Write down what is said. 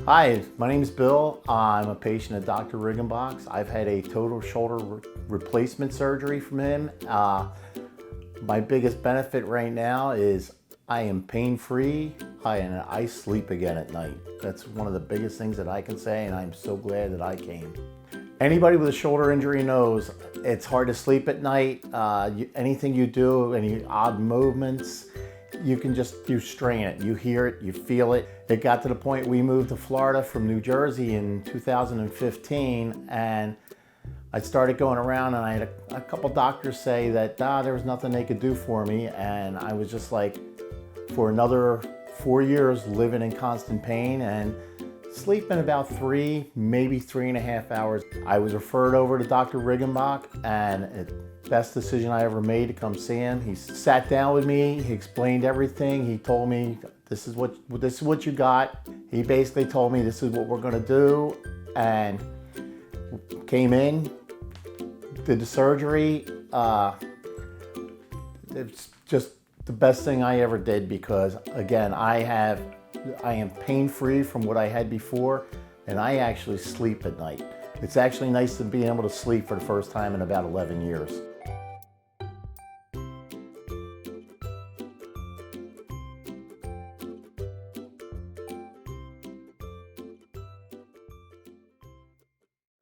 Hi, my name is Bill. I'm a patient of Dr. Riggenbach. I've had a total shoulder replacement surgery from him. My biggest benefit right now is I am pain-free and I sleep again at night. That's one of the biggest things that I can say, and I'm so glad that I came. Anybody with a shoulder injury knows it's hard to sleep at night. Anything you do, any odd movements, you strain it, you hear it, you feel it. It got to the point we moved to Florida from New Jersey in 2015, and I started going around and I had a couple doctors say that there was nothing they could do for me, and I was just like, for another 4 years living in constant pain and sleeping about 3, maybe 3.5 hours. I was referred over to Dr. Riggenbach, and best decision I ever made to come see him. He sat down with me, he explained everything. He told me, this is what you got. He basically told me this is what we're gonna do, and came in, did the surgery. It's just the best thing I ever did because, again, I am pain-free from what I had before, and I actually sleep at night. It's actually nice to be able to sleep for the first time in about 11 years.